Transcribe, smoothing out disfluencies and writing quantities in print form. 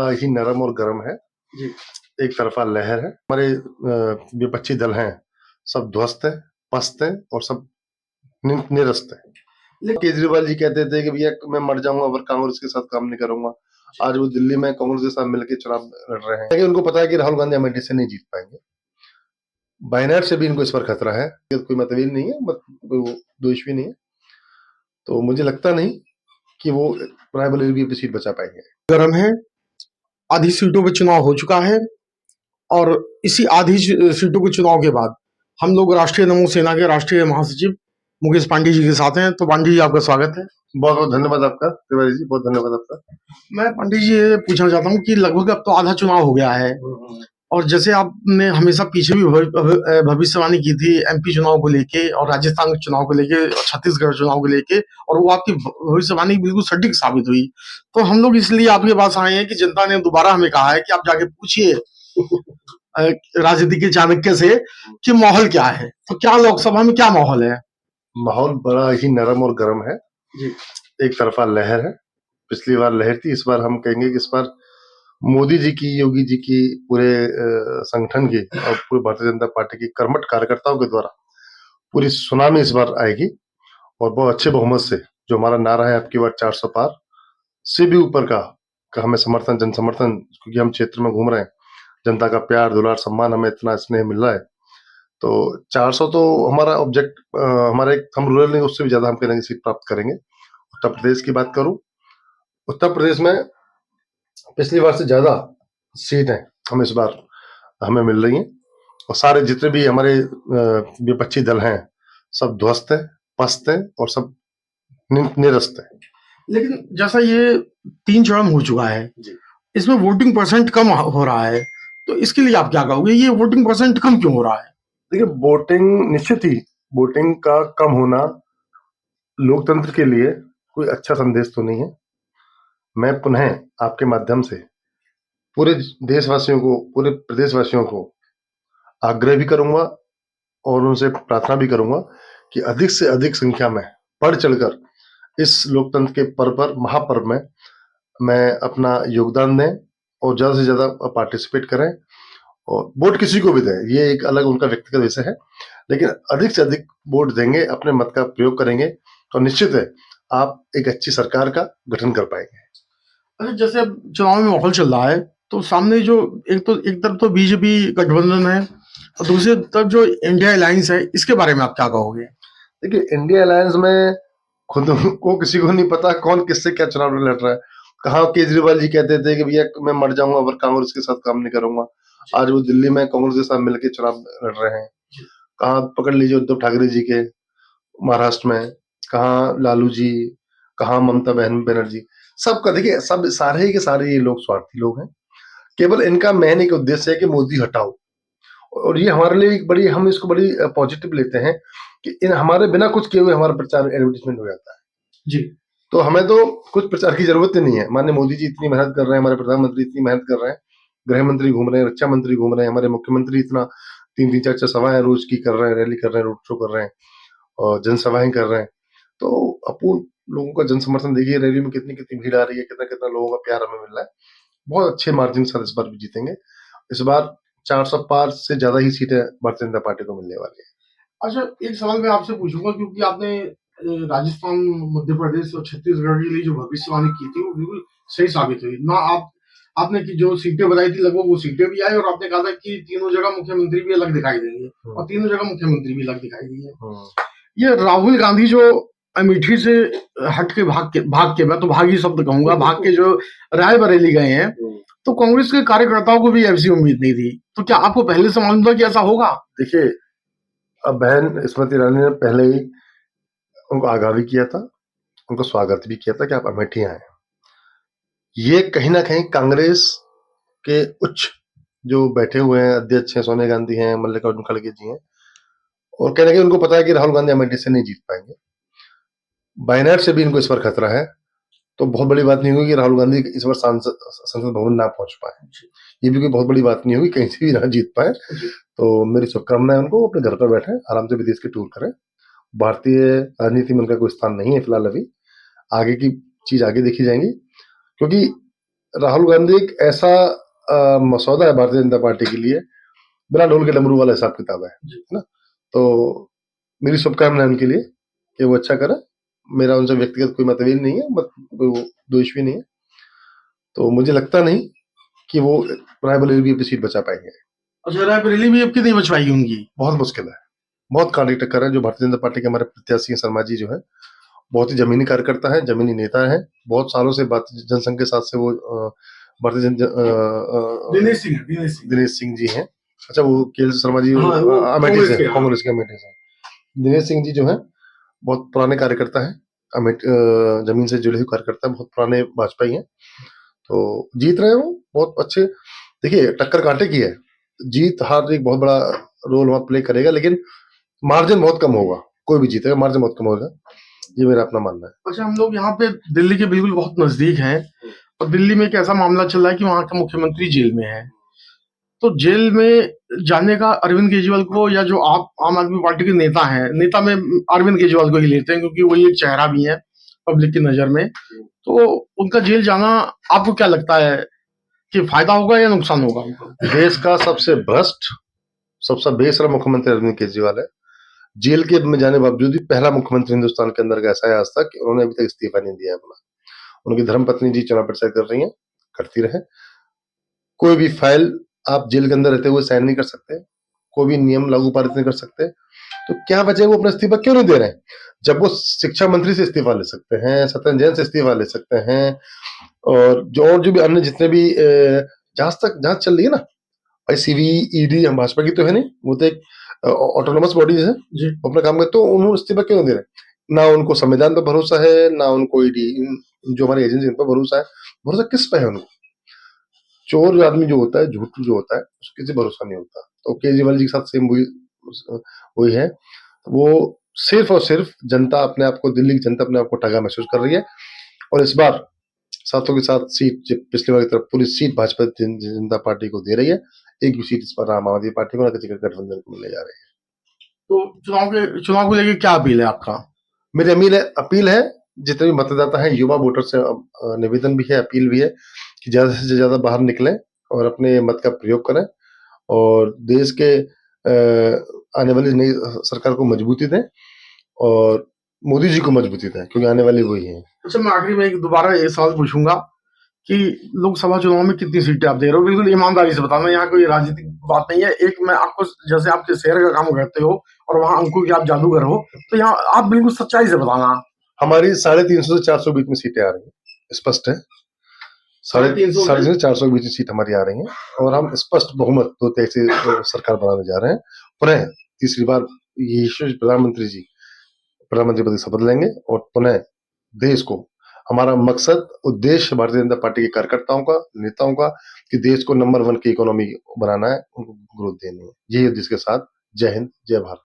बड़ा ही नरम और गर्म है। जी। एक तरफा लहर है। हमारे विपक्षी दल हैं, सब ध्वस्त है, पस्त है और सब निरस्त है। केजरीवाल जी कहते थे कि भैया मैं मर जाऊंगा अगर कांग्रेस के साथ काम नहीं करूंगा। आज वो दिल्ली में कांग्रेस के साथ मिलकर चुनाव लड़ रहे हैं, लेकिन उनको पता है कि राहुल गांधी अमेठी से नहीं जीत पाएंगे। वायनाड से भी इनको इस पर खतरा है। कोई मतभेद नहीं है, कोई दोष भी नहीं है, तो मुझे लगता नहीं कि वो रायबरेली की सीट बचा पाएंगे। गर्म है, आधी सीटों पे चुनाव हो चुका है और इसी आधी सीटों के चुनाव के बाद हम लोग राष्ट्रीय नमो सेना के राष्ट्रीय महासचिव मुकेश पांडे जी के साथ हैं। तो पांडे जी, आपका स्वागत है। बहुत बहुत धन्यवाद आपका तिवारी जी, बहुत धन्यवाद आपका। मैं पांडे जी ये पूछना चाहता हूँ कि लगभग अब तो आधा चुनाव हो गया है और जैसे आपने हमेशा पीछे भी भविष्यवाणी की थी एमपी चुनाव को लेके और राजस्थान के चुनाव को लेके और छत्तीसगढ़ चुनाव को लेके, और वो आपकी भविष्यवाणी बिल्कुल सटीक साबित हुई। तो हम लोग इसलिए आपके पास आए हैं कि जनता ने दोबारा हमें कहा है कि आप जाके पूछिए राजनीति के चाणक्य से कि माहौल क्या है। तो क्या लोकसभा में क्या माहौल है? माहौल बड़ा ही नरम और गर्म है। जी। एक तरफा लहर है। पिछली बार लहर थी, इस बार हम कहेंगे कि इस बार मोदी जी की, योगी जी की, पूरे संगठन की और पूरे भारतीय जनता पार्टी की कर्मठ कार्यकर्ताओं के द्वारा पूरी सुनामी इस बार आएगी और बहुत अच्छे बहुमत से, जो हमारा नारा है आपकी बार 400 पार से भी ऊपर का हमें समर्थन, जन समर्थन, क्योंकि हम क्षेत्र में घूम रहे हैं, जनता का प्यार दुलार सम्मान, हमें इतना स्नेह मिल रहा है। तो 400 तो हमारा ऑब्जेक्ट, हमारा एक हम रूरल नहीं, उससे भी ज्यादा हम करेंगे, सीट प्राप्त करेंगे। उत्तर प्रदेश की बात करूं, उत्तर प्रदेश में पिछली बार से ज्यादा सीटें हम इस बार हमें मिल रही हैं और सारे जितने भी हमारे विपक्षी दल हैं, सब ध्वस्त है, पस्त है और सब निरस्त है। लेकिन जैसा ये 3 चरण हो चुका है, इसमें वोटिंग परसेंट कम हो रहा है, तो इसके लिए आप क्या कहोगे? ये वोटिंग परसेंट कम क्यों हो रहा है? देखिए, वोटिंग निश्चित ही, वोटिंग का कम होना लोकतंत्र के लिए कोई अच्छा संदेश तो नहीं है। मैं पुनः आपके माध्यम से पूरे देशवासियों को, पूरे प्रदेशवासियों को आग्रह भी करूंगा और उनसे प्रार्थना भी करूंगा कि अधिक से अधिक संख्या में बढ़ चढ़कर इस लोकतंत्र के पर्व पर, महापर्व में मैं अपना योगदान दें और ज्यादा से ज्यादा पार्टिसिपेट करें और वोट किसी को भी दें, ये एक अलग उनका व्यक्तिगत विषय है, लेकिन अधिक से अधिक वोट देंगे, अपने मत का प्रयोग करेंगे तो निश्चित है आप एक अच्छी सरकार का गठन कर पाएंगे। अच्छा, जैसे अब चुनाव में माहौल चल रहा है तो सामने जो एक तरफ तो बीजेपी गठबंधन है और दूसरी तरफ जो इंडिया अलायंस है, इसके बारे में आप क्या कहोगे? देखिए, इंडिया अलायंस में खुद को किसी को नहीं पता कौन किससे क्या चुनाव लड़ रहा है। कहाँ केजरीवाल जी कहते थे कि भैया मैं मर जाऊंगा अगर कांग्रेस के साथ काम नहीं करूंगा। आज वो दिल्ली में कांग्रेस के साथ मिलकर चुनाव लड़ रहे हैं। कहाँ पकड़ लीजिए उद्धव ठाकरे जी के महाराष्ट्र में, कहाँ लालू जी, कहाँ ममता बहन बनर्जी। सबका देखिए, सब सारे के सारे ये लोग स्वार्थी लोग हैं। केवल इनका मेन एक उद्देश्य है कि मोदी हटाओ, और ये हमारे लिए एक बड़ी, हम इसको बड़ी पॉजिटिव लेते हैं कि इन हमारे बिना कुछ किए हुए हमारा प्रचार एडवर्टीजमेंट हो जाता है जी। तो हमें तो कुछ प्रचार की जरूरत ही नहीं है। माननीय मोदी जी इतनी मेहनत कर रहे हैं, हमारे प्रधानमंत्री इतनी मेहनत कर रहे हैं, गृह मंत्री घूम रहे हैं, रक्षा मंत्री घूम रहे हैं, हमारे मुख्यमंत्री इतना 3-3 4-4 सभाएं रोज की कर रहे हैं, रैली कर रहे हैं, रोड शो कर रहे हैं और जनसभाएं कर रहे हैं। तो अपूर्ण लोगों का जन समर्थन देखिए, रैली में कितनी कितनी भीड़ आ रही है, कितना कितना लोगों का प्यार हमें मिल रहा है। बहुत अच्छे मार्जिन के साथ इस बार भी जीतेंगे। इस बार 400 पार से ज्यादा ही सीटें भारतीय जनता पार्टी को मिलने वाली है। अच्छा, एक सवाल मैं आपसे पूछूंगा, क्योंकि आपने राजस्थान, मध्य प्रदेश और छत्तीसगढ़ के लिए जो भविष्यवाणी की थी वो बिल्कुल सही साबित हुई ना। आपने की जो सीटें बताई थी लगभग वो सीटें भी आई और आपने कहा था कि तीनों जगह मुख्यमंत्री भी अलग दिखाई देंगे और तीनों जगह मुख्यमंत्री भी अलग दिखाई देंगे। ये राहुल गांधी जो अमेठी से हट के भाग के मैं तो भागी शब्द कहूंगा, भाग के जो रायबरेली गए हैं, तो कांग्रेस के कार्यकर्ताओं को भी ऐसी उम्मीद नहीं थी। तो क्या आपको पहले से मालूम था कि ऐसा होगा? देखिए, अब बहन स्मृति ईरानी ने पहले ही उनको आगाह भी किया था, उनको स्वागत भी किया था कि आप अमेठी आए। ये कहीं ना कहीं कांग्रेस के उच्च जो बैठे हुए हैं अध्यक्ष हैं, सोनिया गांधी हैं, मल्लिकार्जुन खड़गे जी हैं, और कहीं ना कहीं उनको पता है कि राहुल गांधी अमेठी से नहीं जीत पाएंगे। वायनाड से भी इनको इस पर खतरा है। तो बहुत बड़ी बात नहीं होगी कि राहुल गांधी इस बार संसद भवन ना पहुंच पाए। ये भी कोई बहुत बड़ी बात नहीं होगी, कहीं से भी ना जीत पाए। तो मेरी शुभकामनाएं उनको, अपने घर पर बैठे आराम से विदेश के टूर करें। भारतीय राजनीति में उनका कोई स्थान नहीं है फिलहाल। अभी आगे की चीज आगे देखी जाएंगी, क्योंकि राहुल गांधी एक ऐसा मसौदा है भारतीय जनता पार्टी के लिए, बिना ढोल के डमरू वाला हिसाब किताब है ना। तो मेरी शुभकामनाएं उनके लिए कि वो अच्छा करे। मेरा उनसे व्यक्तिगत कोई मतभेद नहीं है, कोई द्वेष भी नहीं है। तो मुझे लगता नहीं कि वो रायबरेली भी अपनी सीट बचा पाएंगे। अच्छा, रायबरेली भी अब की नहीं बच पाएगी उनकी? बहुत मुश्किल है, बहुत कांटे टक्कर है। जो भारतीय जनता पार्टी के हमारे प्रत्याशी हैं, शर्मा जी जो है, बहुत ही जमीनी कार्यकर्ता है, जमीनी नेता है। बहुत सालों से जनसंघ के साथ से वो भारतीय दिनेश सिंह जी हैं। अच्छा, वो के शर्मा जी अमेठी से, कांग्रेस के अमेठी से। दिनेश सिंह जी जो है बहुत पुराने कार्यकर्ता है, जमीन से जुड़े हुए कार्यकर्ता, बहुत पुराने वाजपेयी हैं। तो जीत रहे हो बहुत अच्छे। देखिए, टक्कर कांटे की है, जीत हार एक बहुत बड़ा रोल वहां प्ले करेगा, लेकिन मार्जिन बहुत कम होगा। कोई भी जीतेगा, मार्जिन बहुत कम होगा, ये मेरा अपना मानना है। अच्छा, हम लोग यहाँ पे दिल्ली के बिल्कुल बहुत नजदीक हैं, और दिल्ली में एक ऐसा मामला चल रहा है कि वहाँ का मुख्यमंत्री जेल में है। तो जेल में जाने का अरविंद केजरीवाल को, या जो आप आम आदमी पार्टी के नेता हैं, नेता में अरविंद केजरीवाल को ही लेते हैं क्योंकि वही एक चेहरा भी है पब्लिक की नजर में। तो उनका जेल जाना आपको क्या लगता है कि फायदा होगा या नुकसान होगा उनको? देश का सबसे भ्रष्ट, सबसे बेशरम मुख्यमंत्री अरविंद केजरीवाल है। जेल के में जाने बावजूद भी पहला मुख्यमंत्री हिंदुस्तान के अंदर का ऐसा है आज तक कि उन्होंने अभी तक इस्तीफा नहीं दिया अपना। उनकी धर्मपत्नी जी चुनाव प्रचार कर रही हैं, करती रहे। कोई भी फाइल आप जेल के अंदर रहते हुए साइन नहीं कर सकते, कोई भी नियम लागू पारित नहीं कर सकते। तो क्या वजह, वो अपना इस्तीफा क्यों नहीं दे रहे हैं? जब वो शिक्षा मंत्री से इस्तीफा ले सकते हैं, सत्येंद्र जैन से इस्तीफा ले सकते हैं, और जो भी अन्य जितने भी जांच चल रही है ना, भाई सीबीईडी हम भाजपा की तो है नहीं, वो तो एक ऑटोनोमस बॉडीज है अपना काम करते, तो उन्होंने इस्तीफा क्यों नहीं दे रहे? ना उनको संविधान पर भरोसा है, ना उनको ईडी जो हमारी एजेंसी उन पर भरोसा है। भरोसा किस पे है उनको? चोर आदमी जो होता है, झूठ जो होता है, उसके किसी भरोसा नहीं होता। तो केजरीवाल जी के साथ सेम वही है। वो सिर्फ और सिर्फ जनता अपने आप को, दिल्ली की जनता अपने आप को ठगा महसूस कर रही है। और इस बार सातों के सात सीट जो पिछली बार की तरफ पूरी सीट भाजपा जनता पार्टी को दे रही है। एक भी सीट इस बार आम आदमी पार्टी को, ना किसी गठबंधन को मिलने जा रही है। तो चुनाव को लेकर क्या अपील है आपका? मेरी अपील है जितने भी मतदाता हैं, युवा वोटर से निवेदन भी है, अपील भी है कि ज्यादा से ज्यादा बाहर निकलें और अपने मत का प्रयोग करें, और देश के आने वाली नई सरकार को मजबूती दें, और मोदी जी को मजबूती दें, क्योंकि आने वाली वही है। अच्छा, मैं आखिरी में एक दोबारा ये सवाल पूछूंगा कि लोकसभा चुनाव में कितनी सीटें आप दे रहे हो? बिल्कुल ईमानदारी से बताना, यहाँ कोई राजनीतिक बात नहीं है। एक मैं आपको, जैसे आपके शहर का काम करते हो और वहां अंकों की आप जादूगर हो, तो यहाँ आप बिल्कुल सच्चाई से बताना। हमारी 350 से 400 बीच में सीटें आ रही हैं, स्पष्ट है। 350 से 400 के बीच में सीट हमारी आ रही है, और हम स्पष्ट बहुमत दो से सरकार बनाने जा रहे हैं। पुनः तीसरी बार यही प्रधानमंत्री पद की शपथ लेंगे, और पुनः देश को, हमारा मकसद, उद्देश्य भारतीय जनता पार्टी के कार्यकर्ताओं का, नेताओं का, कि देश को नंबर 1 की इकोनॉमी बनाना है, उनको ग्रोथ देनी है। यही उद्देश्य के साथ जय हिंद, जय भारत।